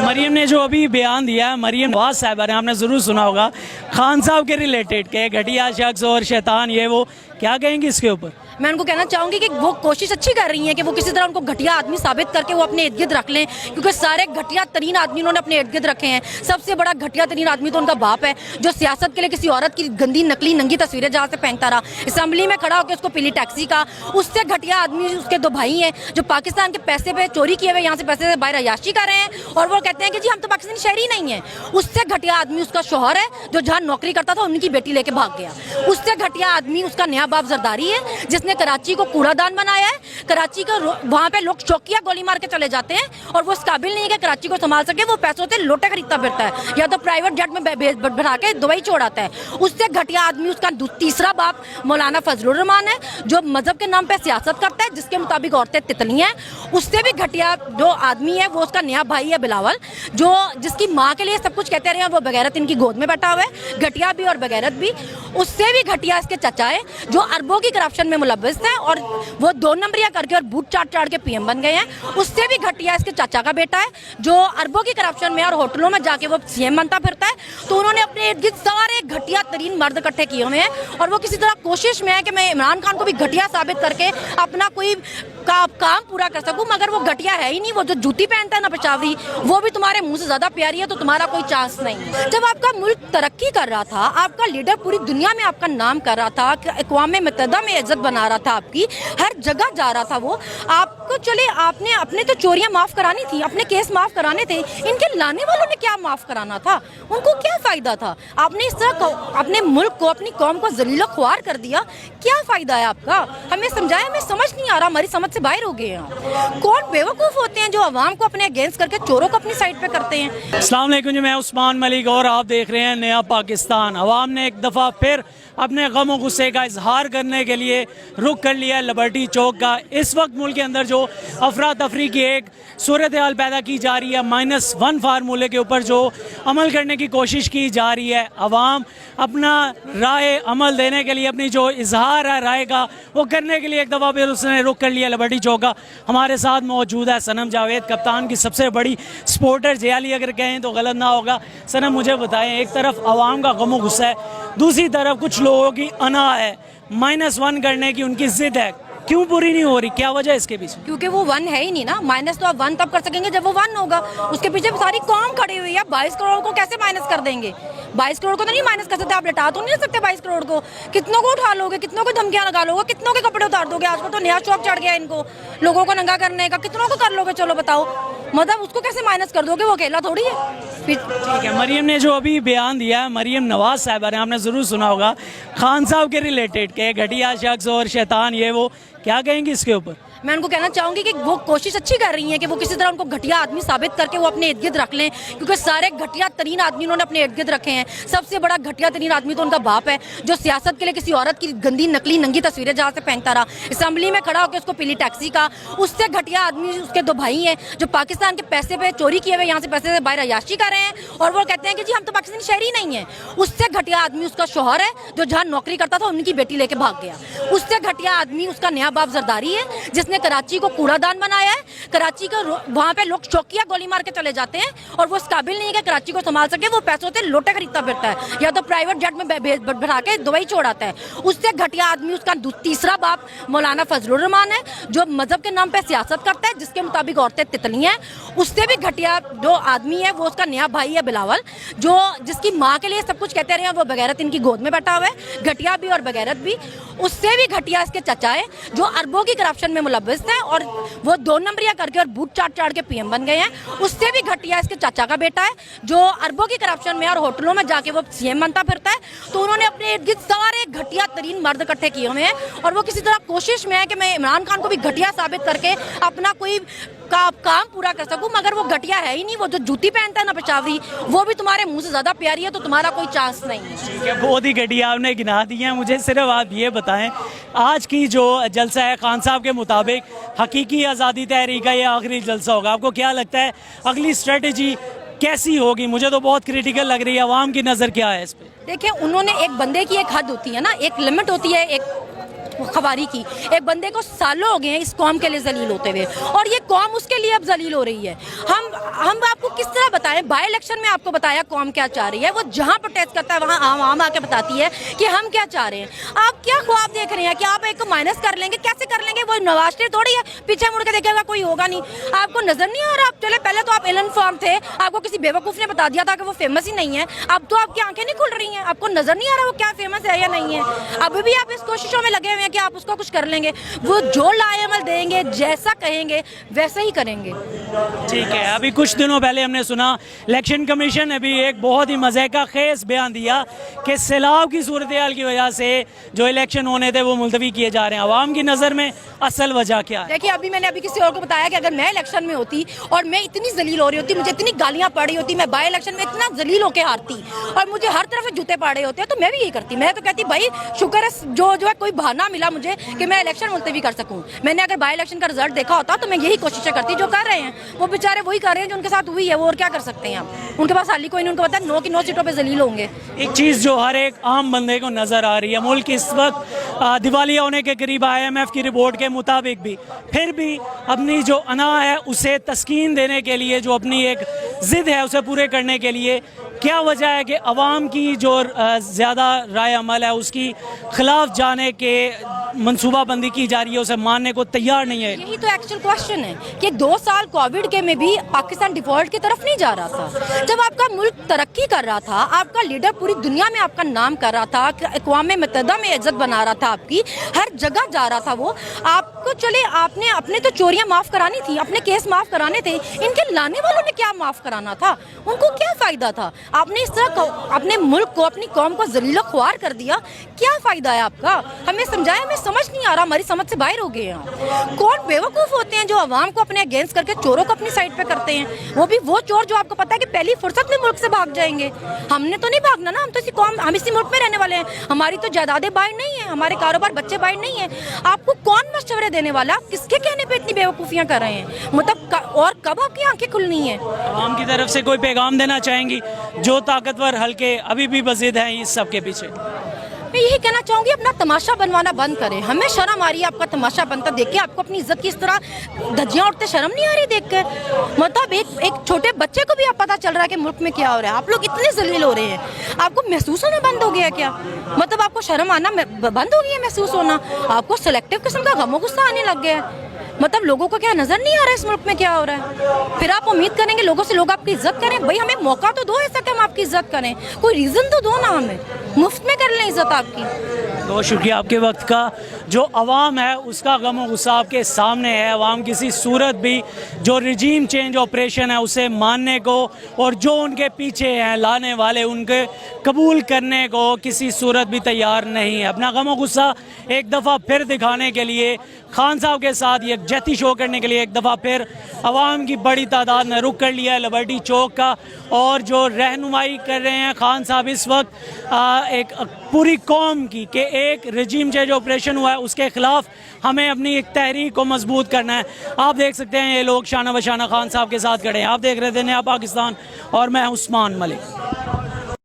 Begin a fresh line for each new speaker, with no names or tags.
मरियम ने जो अभी बयान दिया है, मरियम नवाज साहिबा ने, आपने ज़रूर सुना होगा खान साहब के रिलेटेड के घटिया शख्स और शैतान ये वो, क्या कहेंगे इसके ऊपर?
मैं उनको कहना चाहूँगी कि वो कोशिश अच्छी कर रही हैं कि वो किसी तरह उनको घटिया आदमी साबित करके वो अपने इर्द गिर्द रख लें, क्योंकि सारे घटिया तरीन आदमी उन्होंने अपने इर्द गिर्द रखे हैं। सबसे बड़ा घटिया तरीन आदमी तो उनका बाप है, जो सियासत के लिए किसी औरत की गंदी नकली नंगी तस्वीरें जहाँ से फेंकता रहा, असम्बली में खड़ा होकर उसको पीली टैक्सी का। उससे घटिया आदमी उसके दो भाई हैं जो पाकिस्तान के पैसे पे चोरी किए हुए यहाँ से पैसे से बाहर अयाशी कर रहे हैं, और वो कहते हैं कि जी हम तो पाकिस्तानी शहरी नहीं है। उससे घटिया आदमी उसका शौहर है जो जहाँ नौकरी करता था उनकी बेटी लेके भाग गया। उससे घटिया आदमी उसका नया बाप जरदारी है, जिसने कराची को कूड़ादान बनाया है। कराची का वहाँ पे लोग चौकिया गोली मार के चले जाते हैं, और वो इस काबिल नहीं है कि कराची को संभाल सके। वो पैसों से लोटे खरीदता फिरता है, या तो प्राइवेट जेट में बढ़ा के दुबई छोड़ाता है। उससे घटिया आदमी उसका तीसरा बाप मौलाना फजलुर रहमान है, जो मजहब के नाम पे सियासत करता है, जिसके मुताबिक औरतें तितली हैं। उससे भी घटिया जो आदमी है वो उसका नया भाई है बिलावल, जो जिसकी माँ के लिए सब कुछ कहते रहे हैं, वो बगैरत इनकी गोद में बैठा हुआ है, घटिया भी और बगैरत भी। उससे भी घटिया इसके चचा है, जो अरबों की करप्शन में मुलव्वस है, और वो 2 नंबरिया करके और बूट चाट के पीएम बन गए हैं। उससे भी घटिया इसके चाचा का बेटा है, जो अरबों की करप्शन में और होटलों में जाके वो सीएम बनता फिरता है। तो उन्होंने अपने इर्द गिर्द सारे घटिया तरीन मर्द इकट्ठे किए हुए हैं, और वो किसी तरह कोशिश में है कि मैं इमरान खान को भी घटिया साबित करके अपना कोई काम पूरा कर सकूं। मगर वो घटिया है ही नहीं, वो जो जूती पहनता है ना पेशावरी, वो भी तुम्हारे मुंह से ज्यादा प्यारी है, तो तुम्हारा कोई चांस नहीं। जब आपका मुल्क तरक्की कर रहा था, आपका लीडर पूरी दुनिया में आपका नाम कर रहा था, अक़वाम मुत्तहिदा में इज्जत बना रहा था, आपकी हर जगह जा रहा था, वो आपको चले आपने अपने तो चोरियां माफ करानी थी, अपने केस माफ कराने थे, इनके लाने वालों ने क्या माफ कराना था? उनको क्या फायदा था? आपने इस तरह अपने मुल्क को, अपनी कौम को जलीलो ख्वार कर दिया। क्या फायदा है आपका? हमें समझाए, हमें समझ नहीं आ रहा, हमारी समझ से बाहर हो गए हैं। कौन बेवकूफ होते हैं जो अवाम को अपने अगेंस्ट करके चोरों को अपनी साइड पे करते हैं?
अस्सलाम वालेकुम जी, मैं उस्मान मलिक और आप देख रहे हैं नया पाकिस्तान। अवाम ने एक दफ़ा फिर अपने गम और गुस्से का इजहार करने के लिए रुख कर लिया लिबर्टी चौक का। इस वक्त मुल्क के अंदर जो अफरा तफरी की एक सूरत हाल पैदा की जा रही है, -1 फार्मूले के ऊपर जो अमल करने की कोशिश की जा रही है, अवाम अपना राय अमल देने के लिए, अपनी जो इजहार है राय का, वो करने के लिए एक दफ़ा फिर उसने रुख कर लिया लिबर्टी चौक का। हमारे साथ मौजूद है सनम जावेद, कप्तान की सबसे बड़ी सपोर्टर, जियाली अगर कहें तो गलत ना होगा। सनम, मुझे बताएं, एक तरफ अवाम का गम और गुस्सा है, दूसरी तरफ कुछ लोगों की अना है, -1 करने की उनकी जिद है, क्यों पूरी नहीं हो रही? क्या वजह है इसके पीछे?
क्योंकि वो 1 है ही नहीं ना। माइनस तो आप 1 तब कर सकेंगे जब वो 1 होगा। उसके पीछे सारी कौम खड़ी हुई है। 22 करोड़ को कैसे माइनस कर देंगे? 22 करोड़ को तो नहीं माइनस कर सकते, आप लटा तो नहीं सकते 22 करोड़ को। कितनों को उठा लोगे, कितनों को धमकियां लगा लोगे, कितनों के कपड़े उतार दोगे? आजकल तो नया शौक चढ़ गया इनको, लोगों को नंगा करने का। कितनों को कर लोगे? चलो बताओ, मतलब उसको कैसे माइनस कर दोगे? वो अकेला थोड़ी है।
ठीक है, मरियम ने जो अभी बयान दिया है, मरियम नवाज साहिबा ने, आपने ज़रूर सुना होगा खान साहब के रिलेटेड के घटिया शख्स और शैतान ये वो, क्या कहेंगे इसके ऊपर?
मैं उनको कहना चाहूँगी कि वो कोशिश अच्छी कर रही हैं कि वो किसी तरह उनको घटिया आदमी साबित करके वो अपने इर्द गिर्द रख लें, क्योंकि सारे घटिया तरीन आदमी उन्होंने अपने इर्द गिर्द रखे हैं। सबसे बड़ा घटिया तरीन आदमी तो उनका बाप है, जो सियासत के लिए किसी औरत की गंदी नकली नंगी तस्वीरें जहाँ से फेंकता रहा, असम्बली में खड़ा होकर उसको पीली टैक्सी का। उससे घटिया आदमी उसके 2 भाई हैं जो पाकिस्तान के पैसे पे चोरी किए हुए यहाँ से पैसे से बाहर अयाशी कर रहे हैं, और वो कहते हैं कि जी हम तो पाकिस्तानी शहरी नहीं है। उससे घटिया आदमी उसका शौहर है, जो जहाँ नौकरी करता था उनकी बेटी लेके भाग गया। उससे घटिया आदमी उसका नया बाप जरदारी है, जिसने कराची को कूड़ादान बनाया है। कराची का वहाँ पे लोग चौकिया गोली मार के चले जाते हैं, और वो इस काबिल नहीं है कि कराची को संभाल सके। वो पैसों से लोटे खरीदता फिरता है, या तो प्राइवेट जेट में बढ़ा के दुबई छोड़ाता है। उससे घटिया आदमी उसका तीसरा बाप मौलाना फजलुर रहमान है, जो मजहब के नाम पे सियासत करता है, जिसके मुताबिक औरतें तितली हैं। उससे भी घटिया जो आदमी है वो उसका नया भाई है बिलावल, जो जिसकी माँ के लिए सब कुछ कहते रहे हैं, वो बगैरत इनकी गोद में बैठा हुआ है, घटिया भी और बगैरत भी। उससे भी घटिया इसके चचा है, जो अरबों की करप्शन में मुलव्वस है, और वो 2 नंबरिया करके और बूट चाट के पीएम बन गए हैं। उससे भी घटिया इसके चाचा का बेटा है, जो अरबों की करप्शन में और होटलों में जाके वो सीएम बनता फिरता है। तो उन्होंने अपने इर्द गिर्द सारे घटिया तरीन मर्द इकट्ठे किए हुए हैं, और वो किसी तरह कोशिश में है कि मैं इमरान खान को भी घटिया साबित करके अपना कोई काम पूरा कर सकूं। मगर वो घटिया है ही नहीं, वो जो जूती पहनता है ना पेशावरी, वो भी तुम्हारे मुंह से ज्यादा प्यारी है, तो तुम्हारा कोई चांस नहीं है।
बहुत ही घटिया आपने गिना दी है। मुझे सिर्फ आप ये बताएं, आज की जो जलसा है खान साहब के मुताबिक हकीकी आज़ादी तहरीक का ये आखिरी जलसा होगा। आपको क्या लगता है अगली स्ट्रेटजी कैसी होगी? मुझे तो बहुत क्रिटिकल लग रही है। अवाम की नज़र क्या है इस पर?
देखिए, उन्होंने एक बंदे की एक हद होती है ना, एक लिमिट होती है, एक खबारी की। एक बंदे को सालों हो गए हैं इस कौम के लिए जलील होते हुए, और ये कौम उसके लिए अब जलील हो रही है। हम आपको किस तरह बताएं? बाय इलेक्शन में आपको बताया कौम क्या चाह रही है, वो जहां प्रोटेस्ट करता है वहां आम आके बताती है कि हम क्या चाह रहे हैं। आप क्या ख्वाब देख रहे हैं कि आप एक को माइनस कर लेंगे? कैसे कर लेंगे? वो नवाज शरीफ थोड़ी है, पीछे मुड़ के देखेगा कोई होगा नहीं। आपको नजर नहीं आ रहा? आप चले पहले तो आप इल इन्फॉर्म थे, आपको किसी बेवकूफ ने बता दिया था कि वो फेमस ही नहीं है, अब तो आपकी आंखें नहीं खुल रही हैं, आपको नजर नहीं आ रहा वो क्या फेमस है या नहीं है। अभी भी आप इस कोशिशों में लगे हुए हैं कि आप उसको कुछ कर लेंगे। वो जो लाएमल देंगे, जैसा कहेंगे वैसे ही करेंगे।
ठीक है, अभी कुछ दिनों पहले हमने सुना इलेक्शन कमीशन ने भी एक बहुत ही मजे का खेस बयान दिया कि सैलाब की सूरत हाल की वजह से जो इलेक्शन होने थे वो मुलतवी किए जा रहे हैं। आवाम की नज़र में असल वजह क्या है?
देखिए, अभी मैंने किसी और को बताया कि अगर मैं इलेक्शन में होती और मैं इतनी जलील हो रही होती, मुझे इतनी गालियां पड़ रही होती, मैं बाय इलेक्शन में इतना जलील होकर हारती और मुझे हर तरफ से जूते पड़े होते हैं, तो मैं भी यही करती। मैं तो कहती भाई शुक्र है जो है कोई बहाना मिला मुझे कि मैं इलेक्शन मुलतवी कर सकूं। मैंने अगर बाय इलेक्शन का रिजल्ट देखा होता तो मैं यही कोशिशें करती। जो कर रहे हैं वो बेचारे वही कर रहे हैं जो उनके साथ हुई है, वो और क्या कर सकते हैं आप? उनके पास हाल ही कोई नहीं, उनको पता है 9 की 9 सीटों पर जलील होंगे।
एक चीज़ जो हर एक आम बंदे को नज़र आ रही है, मुल्क इस वक्त दिवालिया होने के करीब, IMF की रिपोर्ट के मुताबिक भी, फिर भी अपनी जो अना है उसे तस्कीन देने के लिए, जो अपनी एक ज़िद है उसे पूरे करने के लिए क्या वजह है कि अवाम की जो ज़्यादा राय अमल है उसकी खिलाफ जाने के मनसूबाबंदी की जा रही है, उसे मानने को तैयार नहीं है?
यही तो एक्चुअल क्वेश्चन है कि 2 साल कोविड के में भी पाकिस्तान डिफॉल्ट की तरफ नहीं जा रहा था। जब आपका मुल्क तरक्की कर रहा था, आपका लीडर पूरी दुनिया में आपका नाम कर रहा था, अक़वाम मुत्तहिदा में इज्जत बना रहा था, आपकी हर जगह जा रहा था वो आपको। चले आपने अपने तो चोरियां माफ़ करानी थी, अपने केस माफ़ कराने थे, इनके लाने वालों ने क्या माफ़ कराना था? उनको क्या फ़ायदा था? आपने इस तरह अपने मुल्क को, अपनी कौम को जलीलो ख्वार कर दिया, क्या फ़ायदा है आपका? हमें समझाया, हमें समझ नहीं आ रहा, हमारी समझ से बाहर हो गए हैं। कौन बेवकूफ़ होते हैं जो अवाम को अपने अगेंस्ट करके चोरों को अपनी साइड पे करते हैं? वो भी वो चोर जो आपको पता है कि पहली फुर्सत में मुल्क से भाग जाएंगे। हमने तो नहीं भागना ना, हम तो इसी कौम, हम इसी मुल्क में रहने वाले हैं। हमारी तो जायदादें बाहर नहीं है, हमारे कारोबार बच्चे बाहर नहीं है। आपको कौन मशवरे देने वाला? आप किसके कहने पे इतनी बेवकूफ़ियाँ कर रहे हैं? मतलब और कब आपकी आंखें खुलनी है?
आवाम की तरफ से कोई पैगाम देना चाहेंगी जो ताकतवर हल्के अभी भी वजीद हैं इस सब के पीछे?
मैं यही कहना चाहूँगी, अपना तमाशा बनवाना बंद करें। हमें शर्म आ रही है आपका तमाशा बनता देख के। आपको अपनी इज्जत की इस तरह धज्जियाँ उठते शर्म नहीं आ रही देख कर? मतलब एक छोटे बच्चे को भी आप पता चल रहा है कि मुल्क में क्या हो रहा है। आप लोग इतने जलील हो रहे हैं, आपको महसूस होना बंद हो गया क्या? मतलब आपको शर्म आना बंद हो गई है, महसूस होना? आपको सिलेक्टिव किस्म का गमो गुस्सा आने लग गया है? मतलब लोगों को क्या नजर नहीं आ रहा है इस मुल्क में क्या हो रहा है? फिर आप उम्मीद करेंगे लोगों से लोग आपकी इज्जत करें? भाई हमें मौका तो दो ऐसा कि हम आपकी इज्जत करें, कोई रीजन तो दो ना, हमें मुफ्त में कर लें इज्जत आपकी।
बहुत शुक्रिया आपके वक्त का। जो अवाम है उसका गम और गुस्सा आपके सामने है। अवाम किसी सूरत भी जो रिजीम चेंज ऑपरेशन है उसे मानने को और जो उनके पीछे हैं लाने वाले उनके कबूल करने को किसी सूरत भी तैयार नहीं है। अपना गम और गुस्सा एक दफ़ा फिर दिखाने के लिए, खान साहब के साथ ये यकजहती शो करने के लिए एक दफ़ा फिर अवाम की बड़ी तादाद ने रुख कर लिया है लिबर्टी चौक का। और जो रहनुमाई कर रहे हैं खान साहब इस वक्त एक पूरी कौम की कि एक रिजीम चेंज ऑपरेशन हुआ है उसके ख़िलाफ़ हमें अपनी एक तहरीक को मजबूत करना है। आप देख सकते हैं ये लोग शाना बशाना खान साहब के साथ खड़े हैं। आप देख रहे थे नया पाकिस्तान और मैं उस्मान मलिक।